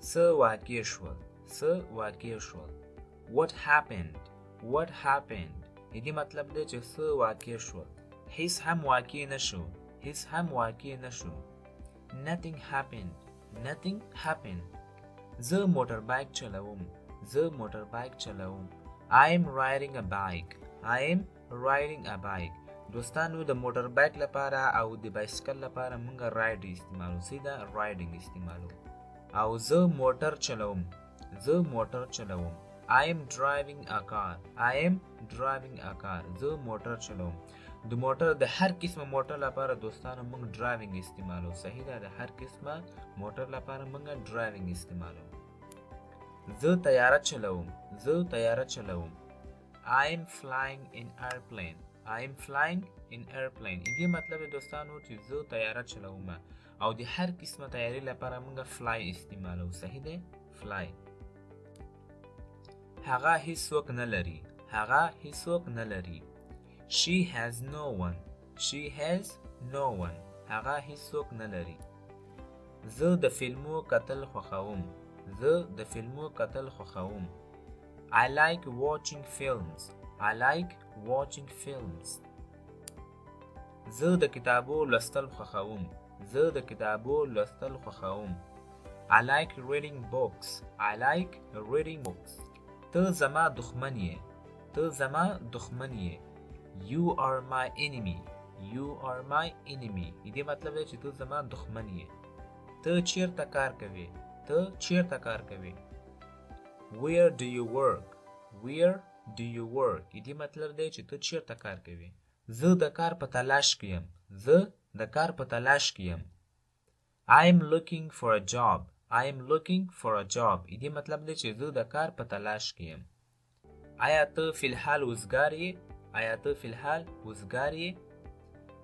څه واقع شول څه واقع شول what happened دې مطلب دی چې څه واقع شول هیڅ هم واقع نشو هیڅ هم واقع نشو nothing happened زه موټر بایک چلوم I am riding a bike دوستانو د موټر بایک لپاره او د بایسکل لپاره موږ راید استعمالو سیده رایډینګ استعمالو او زه موټر چلوم I am driving a car زه موټر چلوم د موټر د هر قسمه موټر لپاره دوستانو موږ ډرایوینګ استعمالو صحیح ده د هر قسمه موټر لپاره موږ ډرایوینګ استعمالو زه طیاره چلوم I am flying in airplane دې مطلب دوستانو چې زه طیاره چلوم او د هر قسمه طیارې لپاره موږ fly استعمالو صحیح ده fly هغه هیڅوک نه لري She has no one هغه هیڅوک نه لري زه د فلمو کتل خوښوم I like watching films زه د کتابو لوستل خوښوم I like reading books ته زما دښمن یې You are my enemy دې مطلب دی چې ته زما دښمن یې ته چیرته کار کوې Where do you work دې مطلب دی چې ته چیرته کار کوې زه د کار په تلاش کې یم I am looking for a job دې مطلب دی چې زه د کار په تلاش کې یم آیا ته فی الحال وزګار یې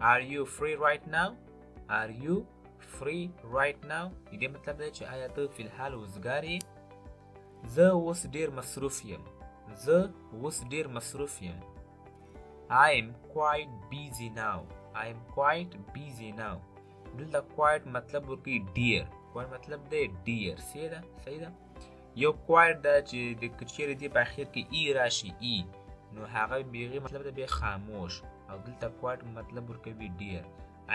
Are you free right now دې مطلب دی چې آیا ته فی الحال وزګار یې زه اوس ډیر مصروف یم I am quite busy now دلته quite مطلب ورکی ډیر quite مطلب دی ډیر صحیح ده یو quite دا چې د کچېرې دی په اخر کې ای راشي ای نو هغه بیغي مطلب دی به خاموش او دلته quite مطلب ورکوي ډیر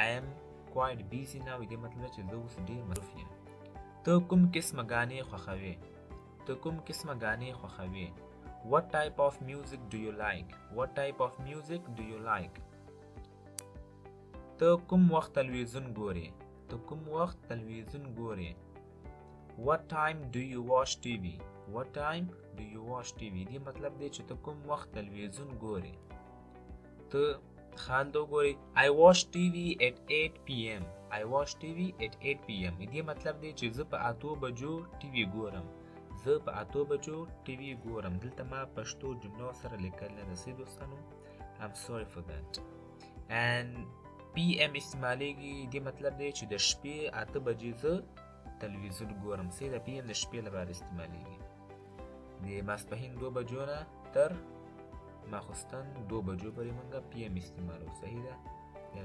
I am quite busy now دې مطلب چې زه اوس ډیر مصروف یم ته کوم قسمه غانې خوښوې What type of music do you like ته کوم وخت تلویزیون ګورې What time do you watch TV دې مطلب دی چې ته کوم وخت تلویزیون ګورې ته خال ته وګورې I watch TV at 8 p.m. دې مطلب دی چې زه په 8 بجو ټي وي ګورم دلته ما پښتو جملو سره لیکل نه سي دوستانو I'm sorry for that and PM استعمالیږي دې مطلب دی چې د شپې 8 بجې زه تلویزیون ګورم سي د PM د شپې لپاره استعمالیږي د ماسپښین 2 بجو نه تر ماخوستن 2 بجو پورې موږ PM استعمالو صحیح ده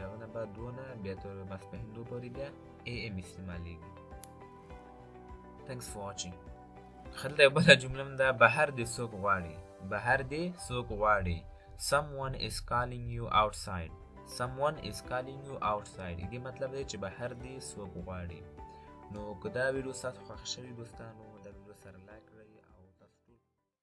هغه بعد 2 نه بیا تر ماسپښین 2 پورې بیا AM استعمالیږي Thanks for watching خلته بل جمله ده بهر دې څوک غواړي Someone is calling you outside دې مطلب دی چې بهر دې څوک غواړي نو که دا ویډیو تاسو خوښ شوی دوستانو دا ویډیو سره لایک کړئ